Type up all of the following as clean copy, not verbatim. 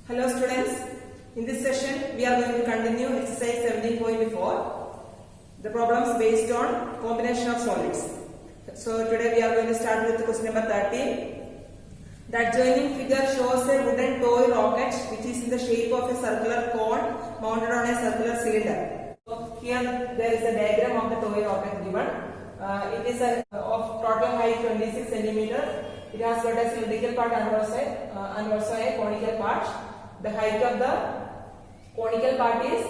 Hello students, in this session we are going to continue exercise 17.4, the problems based on combination of solids. So today we are going to start with question number 13. The adjoining figure shows a wooden toy rocket which is in the shape of a circular cone mounted on a circular cylinder. So here there is a diagram of the toy rocket given. It is of total height 26 cm. It has got a cylindrical part and also a conical part. The height of the conical part is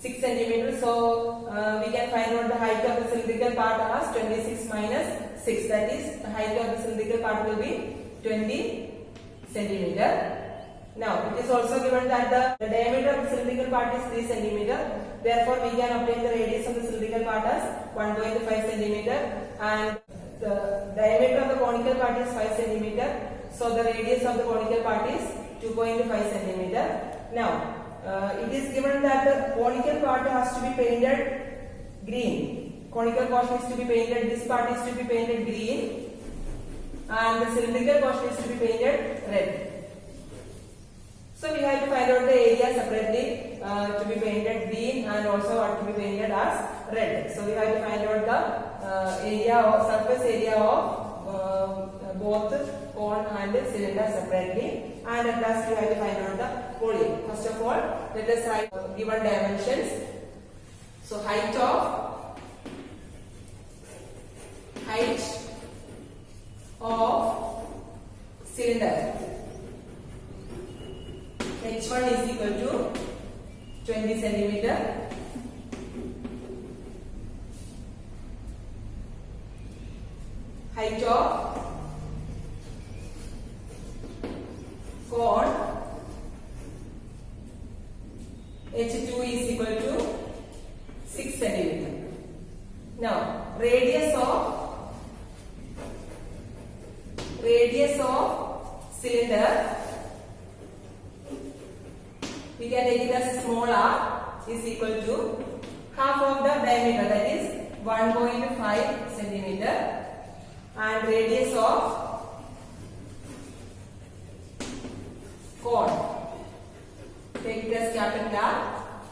6 cm. So we can find out the height of the cylindrical part as 26 minus 6. That is, the height of the cylindrical part will be 20 cm. Now it is also given that the diameter of the cylindrical part is 3 cm. Therefore, we can obtain the radius of the cylindrical part as 1.5 cm and the diameter of the conical part is 5 cm. So the radius of the conical part is 2.5 cm. Now it is given that the conical part has to be painted green. Conical portion is to be painted, this part is to be painted green and the cylindrical portion is to be painted red. So we have to find out the area separately to be painted green and also what to be painted as red. So we have to find out the area or surface area of both cone and cylinder separately, and at last we have to find out the volume. First of all, let us write given dimensions. So height of cylinder. H1 is equal to 20 cm. Height of cone H2 is equal to 6 cm. Now radius of cylinder, we can take it as small r is equal to half of the diameter, that is 1.5 cm, and radius of cone, take it as capital R,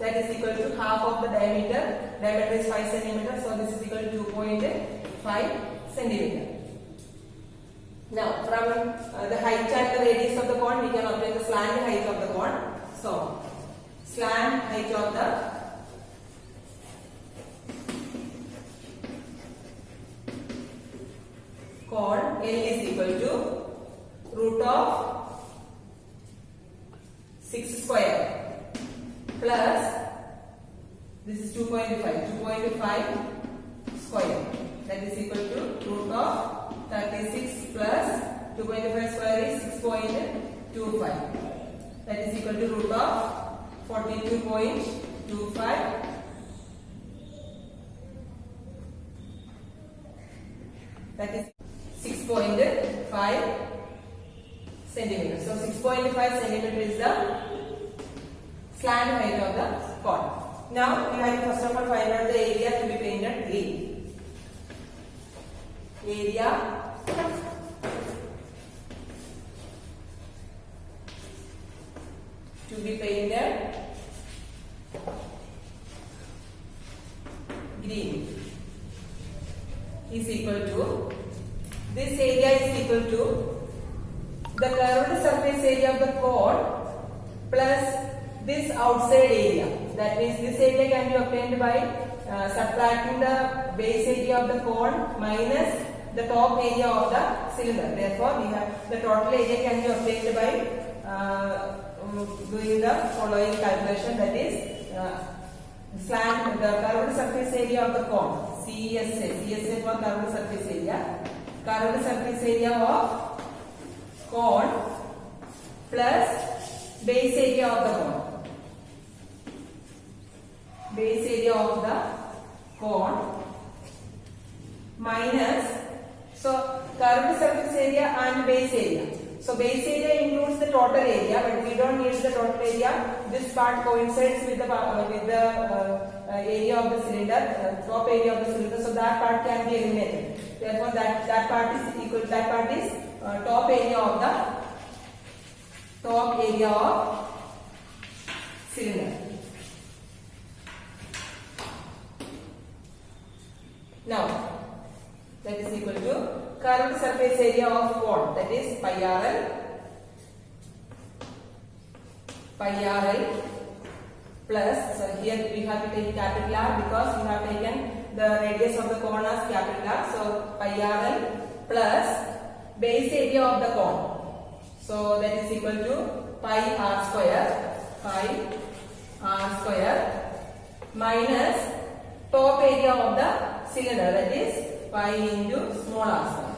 that is equal to half of the diameter. Diameter is 5 cm, so this is equal to 2.5 cm. Now from the height and the radius of the cone, we can obtain the slant height of the cone. So slant height of the cone L is equal to root of 6 square plus this is 2.5 square, that is equal to root of 36 plus 2.5 square is 6.25, that is equal to root of 42.25, that is 6.5 centimeters. So 6.5 centimeter is the slant height of the cone. Now we have to first of all find out the area to be painted green. Area to be painted green is equal to, this area is equal to the curved surface area of the cone plus this outside area. That means this area can be obtained by subtracting the base area of the cone minus the top area of the cylinder. Therefore, we have the total area can be obtained by doing the following calculation, that is the curved surface area of the cone, CSA for curved surface area. Curved surface area of cone plus base area of the cone. Base area of the cone minus, so curved surface area and base area. So base area includes the total area, but we don't need the total area. This part coincides with the area of the cylinder, top area of the cylinder. So that part can be eliminated. Therefore, that part is equal. That part is top area of Now that is equal to curved surface area of cone, that is pi RL plus, so here we have to take capital R because we have taken the radius of the cone as capital R, so pi RL plus base area of the cone, so that is equal to pi R square minus top area of the cylinder, that is pi into small r square,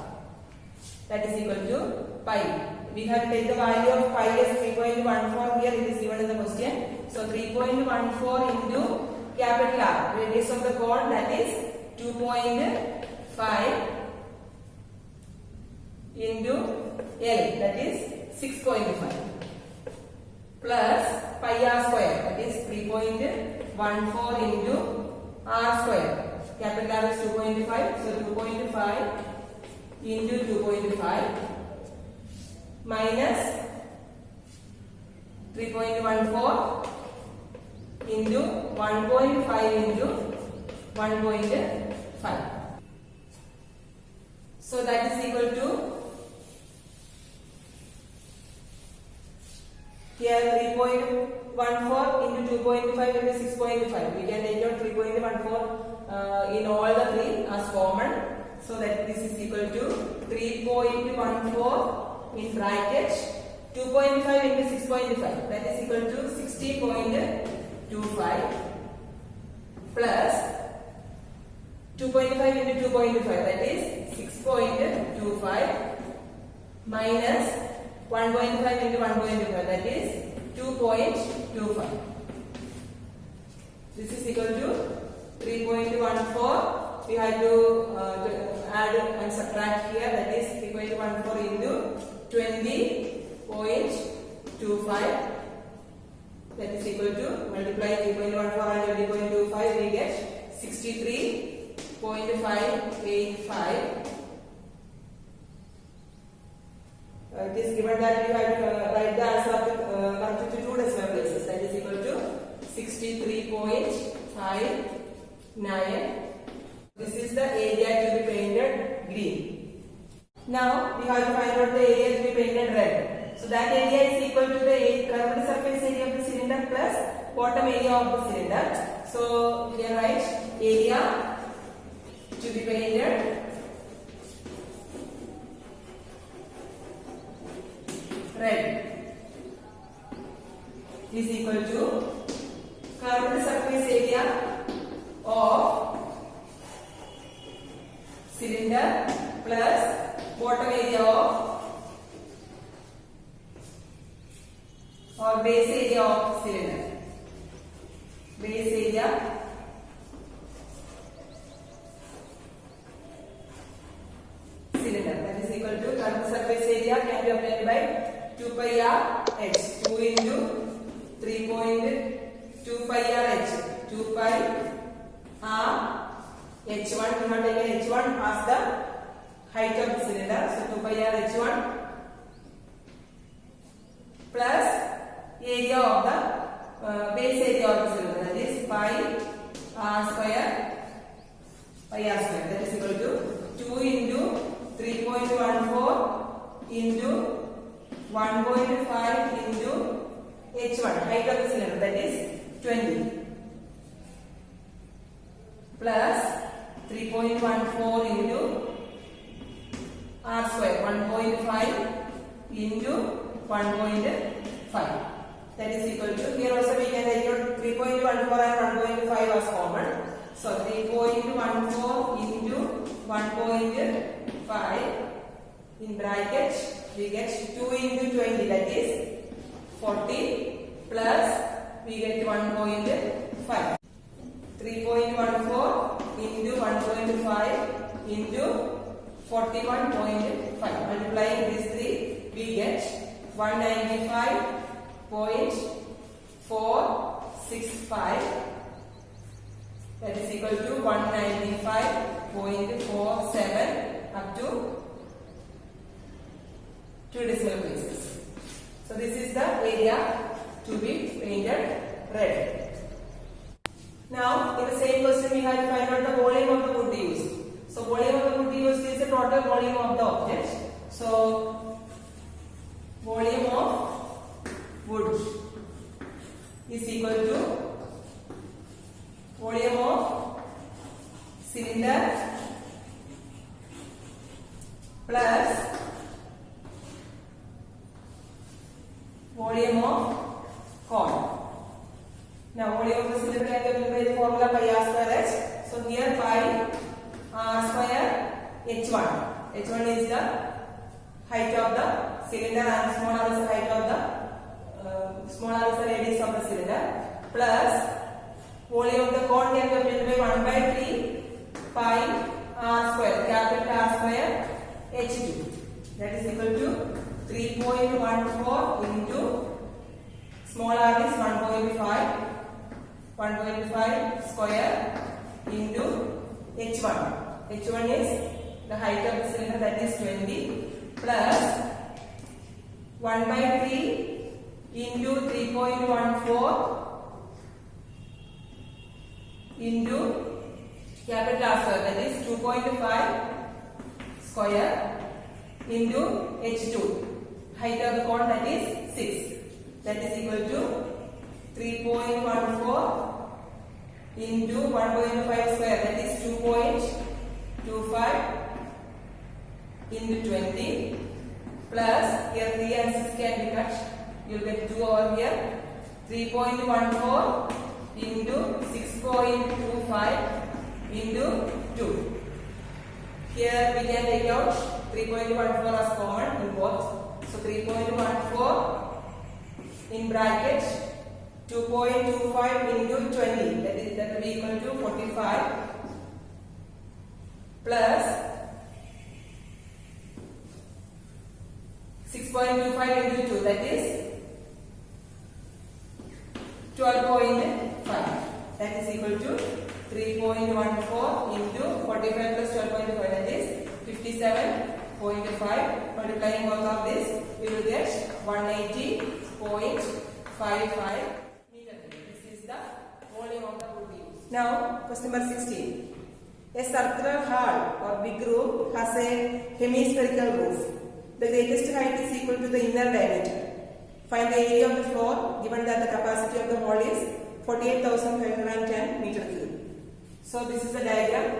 that is equal to pi. We have to take the value of pi as 3.14 here, it is given in the question. So 3.14 into capital R, radius of the cone, that is 2.5 into L, that is 6.5 plus pi R square, that is 3.14 into R square. Capital R is 2.5, so 2.5 into 2.5 minus 3.14 into 1.5 into 1.5. So that is equal to here 3.14 into 2.5 into 6.5. We can take out 3.14 in all the three as common. So that this is equal to 3.14 in bracket 2.5 into 6.5, that is equal to 60.25 plus 2.5 into 2.5, that is 6.25 minus 1.5 into 1.25, that is 2.25. This is equal to 3.14. We have to add and subtract here, that is 3.14 into 20.25, that is equal to multiply 3.14 and 20.25, we get 63.585. It is given that you have to write the answer of convert to two decimal places, that is equal to 63.59. This is the area to be painted green. Now we have to find out the area to be painted red. So that area is equal to the curved surface area of the cylinder plus bottom area of the cylinder. So here write area to be painted red is equal to curved surface area of cylinder plus bottom area of or base area of cylinder. Base area cylinder, that is equal to curved surface area can be obtained by 2 pi r h, 2 into 3.2 pi r h, 2 pi r h1, we have taken h1 as the height of the cylinder, so 2 pi r h1 plus area of the base area of the cylinder, that is pi r square, that is equal to 2 into 3.14 into 1.5 into h1, height of the cylinder, that is 20 plus 3.14 into r square, 1.5 into 1.5, that is equal to, here also we can take out 3.14 and 1.5 as common. So 3.14 into 1.5 in bracket we get 2 into 20, that is 40 plus we get 1.5. 3.14 into 1.5 into 41.5. Multiplying these three, we get 195.465. That is equal to 195.47 up to 2 decimal places. So this is the area to be painted red. Now, in the same question, we have to find out the volume of the wood used. So volume of the wood used is the total volume of the object. So volume of wood is equal to volume of cylinder plus volume of cone. Now volume of the cylinder can be given by the formula pi r square h. So here pi r square h1. H1 is the height of the cylinder and small r is the height of the small r is the radius of the cylinder plus volume of the cone can be obtained by 1 by 3 pi r square, capital R square h2. That is equal to 3.14 into small r is 1.5 square into h1. H1 is the height of the cylinder, that is 20 plus 1 by 3 into 3.14 into capital R square, that is 2.5 square into h2. Height of the cone, that is 6. That is equal to 3.14 into 1.5 square, that is 2.25 into 20 plus here 3 and 6 can be cut. You will get 2 over here. 3.14 into 6.25 into 2. Here we can take out 3.14 as common in both. So 3.14 in bracket 2.25 into 20, that will be equal to 45 plus 6.25 into 2, that is 12.5. That is equal to 3.14 into 45 plus 12.5, that is 57.5. Multiplying both of this, we will get 180.55 meter. This is the volume of the wood used. Now, question number 16. A circular hall or big room has a hemispherical roof. The greatest height is equal to the inner diameter. Find the area of the floor given that the capacity of the hall is 48,510 meter cube. So this is the diagram.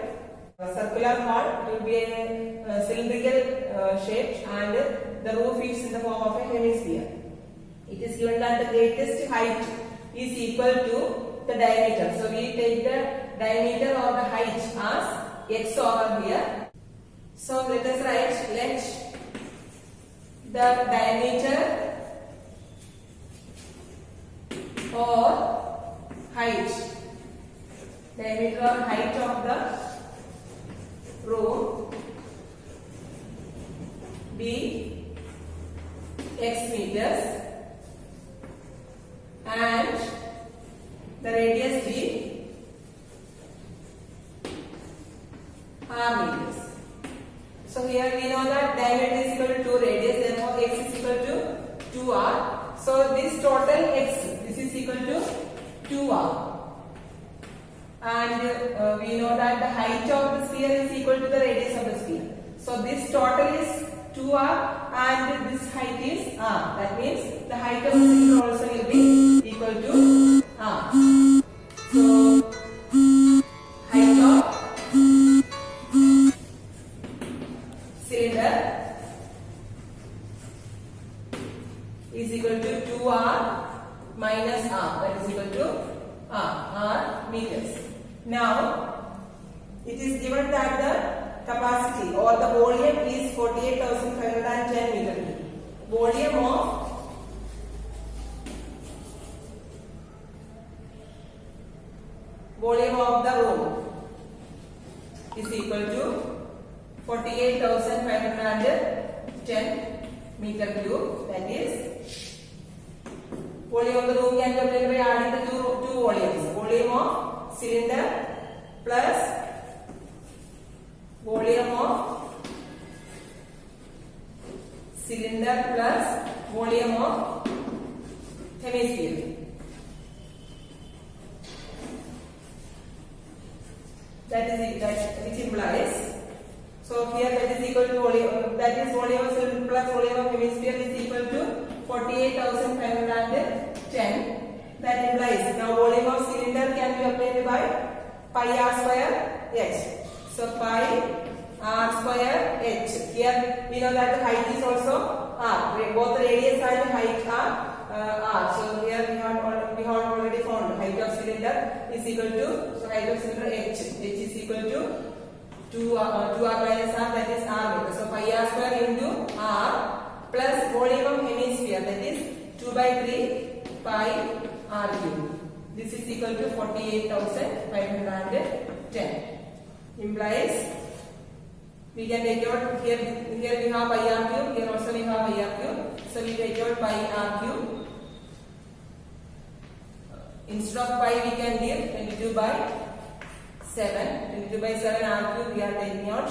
A circular hall will be a cylindrical shape and the roof is in the form of a hemisphere. It is given that the greatest height is equal to the diameter. So we take the diameter or the height as x over here. So let us write, let the diameter or height of the room be x meters and the radius be r meters. So here we know that diameter is equal to 2 radius, therefore x is equal to 2r. So this total x, this is equal to 2r. And we know that the height of the sphere is equal to the radius of the sphere. So this total is 2r and this height is r. That means the height of the cylinder also will be equal to r. So height of cylinder is equal to 2r minus r. That is equal to r meters. Now it is given that the capacity or the volume is 48,510 meter cube. Volume of the room is equal to 48,510 meter cube. That is volume of the room can be obtained by adding the two volumes. Volume of cylinder plus volume of cylinder plus volume of hemisphere. That is it, which implies So here that is equal to volume, that is volume of cylinder plus volume of hemisphere is equal to 48,510. That implies now volume of cylinder can be obtained by pi r square h. So pi r square h. Here we know that the height is also r. Both the radius and height are r. So here we have already found height of cylinder is equal to, so height of cylinder h. H is equal to 2r minus r, that is r meter. So pi r square into r plus volume of hemisphere, that is 2 by 3 pi r cube. This is equal to 48,510. Implies we can take out here we have pi r cube, here also we have pi r cube. So we take out pi r cube. Instead of pi we can give 22 by 7. 22 by 7 r cube we are taking out,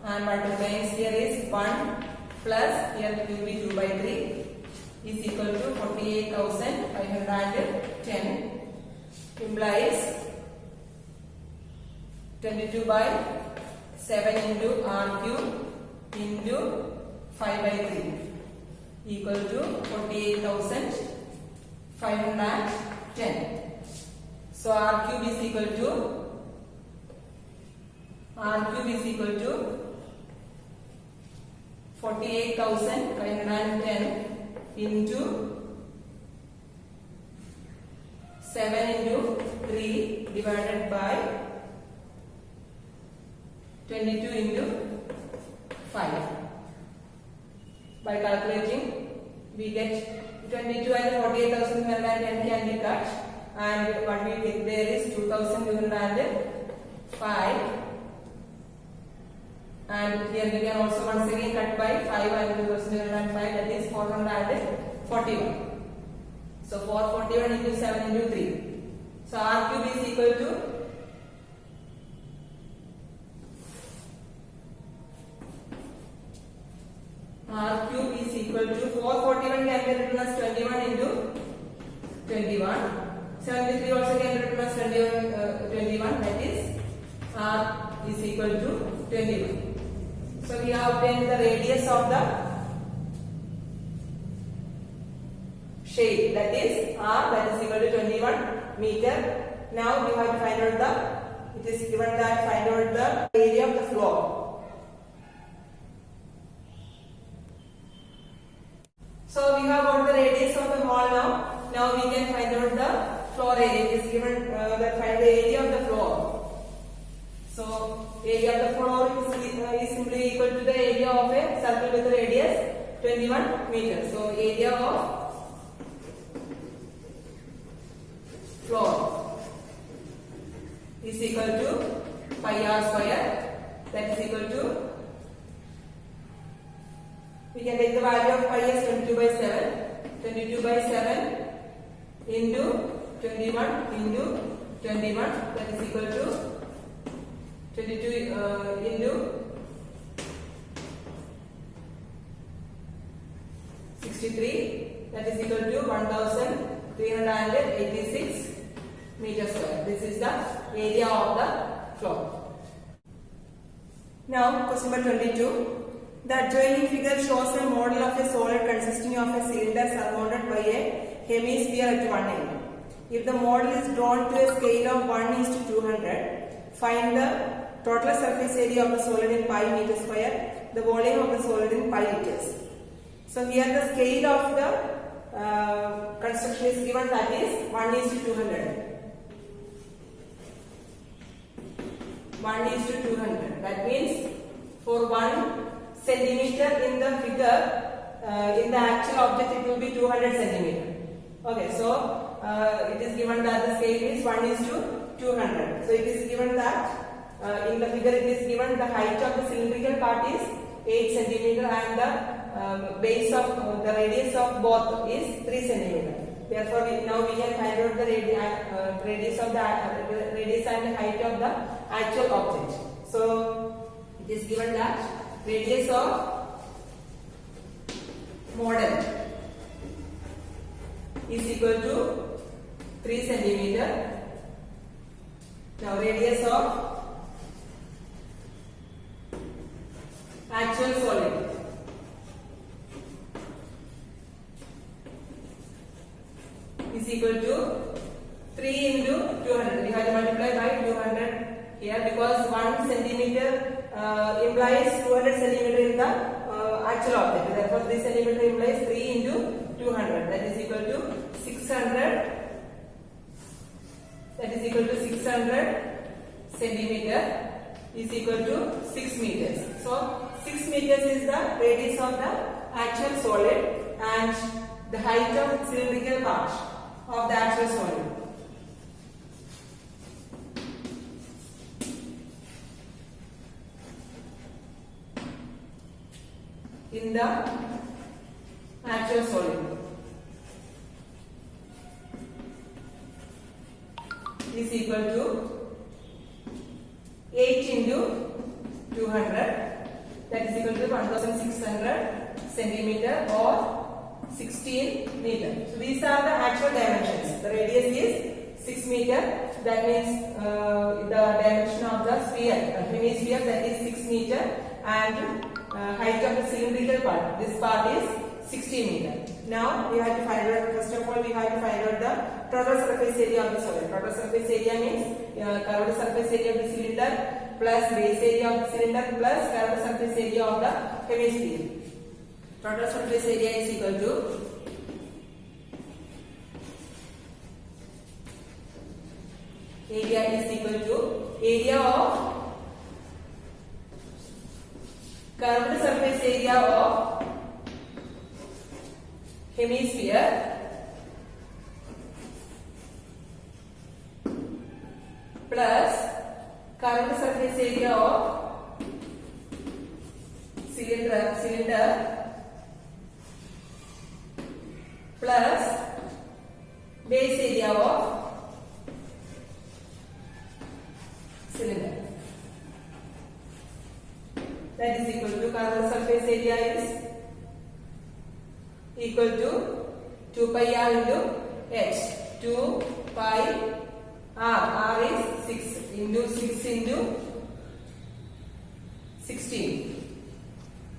and multiplying here is 1 plus here it will be 2 by 3 is equal to 48,510. Implies 22 by 7 into r cube into 5 by 3 equal to 48,510. So r cube is equal to 48,510 into 7 into 3 divided by 22 into 5. By calculating we get 22 and 48,510 can be cut, and what we get there is 2,205, and here we can also once again cut by 5 and 2,205, that is 441. So 441 into 7 into 3. So r cube is equal to r cube is equal to 441 can be written as 21 into 21. 73 also can be written as 21. That is r is equal to 21. So we have obtained the radius of the shade, that is r, that is equal to 21 meter. Now we have to find out it is given that find out the area of the floor. So we have got the radius of the hole now. Now we can find out the floor area. It is given that find the area of the floor. So area of the floor is simply equal to the area of a circle with a radius 21 meters. So area of floor is equal to pi r square, that is equal to, we can take the value of pi as 22 by 7. 22 by 7 into 21 into 21, that is equal to 22 into 63, that is equal to 1,386 meters square. This is the area of the floor. Now question number 22. The adjoining figure shows a model of a solid consisting of a cylinder surrounded by a hemisphere at one end. If the model is drawn to a scale of 1:200, find the total surface area of the solid in pi meter square, the volume of the solid in pi liters. So here the scale of the construction is given, that is 1:200. 1:200. That means for 1 centimeter in the figure, in the actual object it will be 200 centimeter. Okay, so it is given that the scale is 1:200. So it is given that in the figure it is given the height of the cylindrical part is 8 centimeter and the base of the radius of both is 3 centimeter. Therefore, now we can find out the radius of the radius and the height of the actual object. So it is given that radius of model is equal to 3 centimeter. Now radius of actual solid is equal to 3 into 200. We have to multiply by 200 here because 1 centimeter implies 200 centimeter in the actual object. Therefore, 3 centimeter implies 3 into 200. That is equal to 600. That is equal to 600 centimeter is equal to 6 meters. So 6 meters is the radius of the actual solid and the height of cylindrical part of the actual solid. In the actual solid is equal to 8 into 200, that is equal to 1600 centimeter or 16 meter. So these are the actual dimensions. The radius is 6 meter. That means the dimension of the sphere, hemisphere, that is 6 meter, and height of the cylindrical part, this part is 60 meter. Now we have to find out, first of all we have to find out the total surface area of the solid. Total surface area means curved surface area of the cylinder plus base area of the cylinder plus curved surface area of the hemisphere. Total surface area is equal to area of curved surface area of hemisphere plus curved surface area of cylinder plus base area of cylinder. That is equal to curved surface area is equal to 2 pi r into h. 2 pi r is 6 into 6 into 16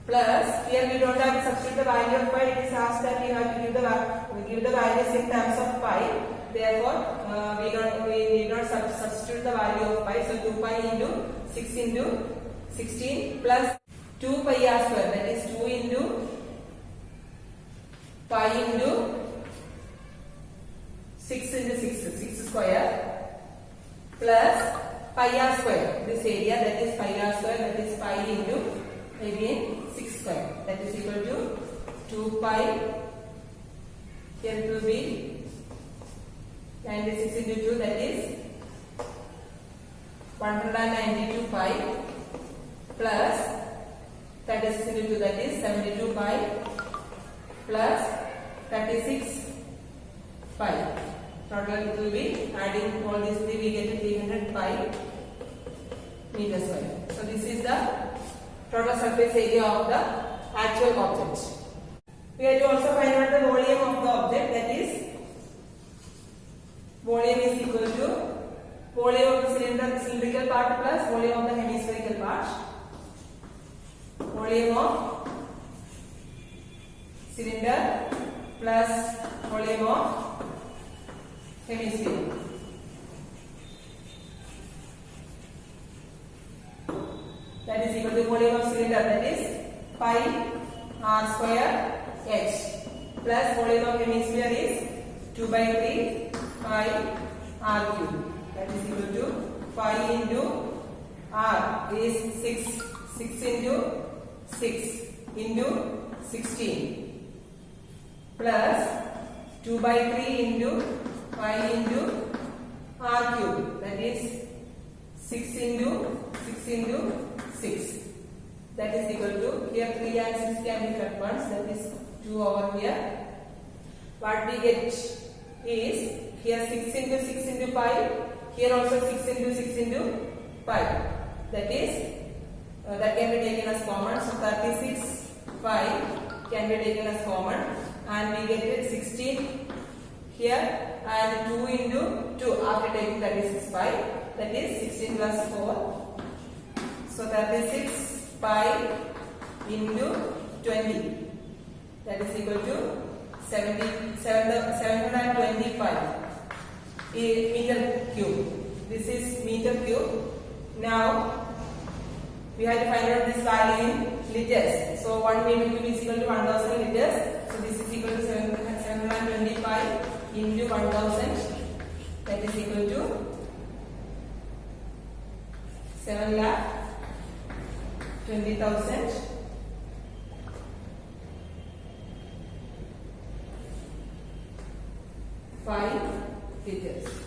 plus, here we don't have to substitute the value of pi. It is asked that we have to give the values in terms of pi. Therefore we need not substitute the value of pi. So 2 pi into 6 into 16 plus 2 pi r square, that is 2 into pi into 6 into 6 square plus pi r square, this area, that is pi r square, that is pi into again 6 square, that is equal to 2 pi, here it will be 96 into 2, that is 192 pi plus 36 into 2, that is 72 pi plus 36 pi. Total it will be, adding all these three we get 300 pi meter square. So this is the total surface area of the actual object. We have to also find out the volume of the object, that is volume is equal to volume of the cylindrical part plus volume of the hemispherical part. Volume of cylinder plus volume of hemisphere. That is equal to volume of cylinder, that is pi r square h plus volume of hemisphere is 2 by 3 pi r cube. That is equal to pi into r is 6 into 6 into 16 plus 2 by 3 into pi into r cube, that is 6 into 6. That is equal to, here 3 and 6 can be cut once, that is 2 over here. What we get is, here 6 into 6 into pi, here also 6 into 6 into pi. That is, that can be taken as common. So 36 pi can be taken as common, and we get it 16 here, and 2 into 2 after taking 36 pi, that is 16 plus 4. So 36 pi into 20. That is equal to 725 meter cube. This is meter cube. Now we have to find out this value in liters. So 1 meter cube is equal to 1000 liters. So this is equal to 725 into 1000. That is equal to 7,20,000. 5 liters.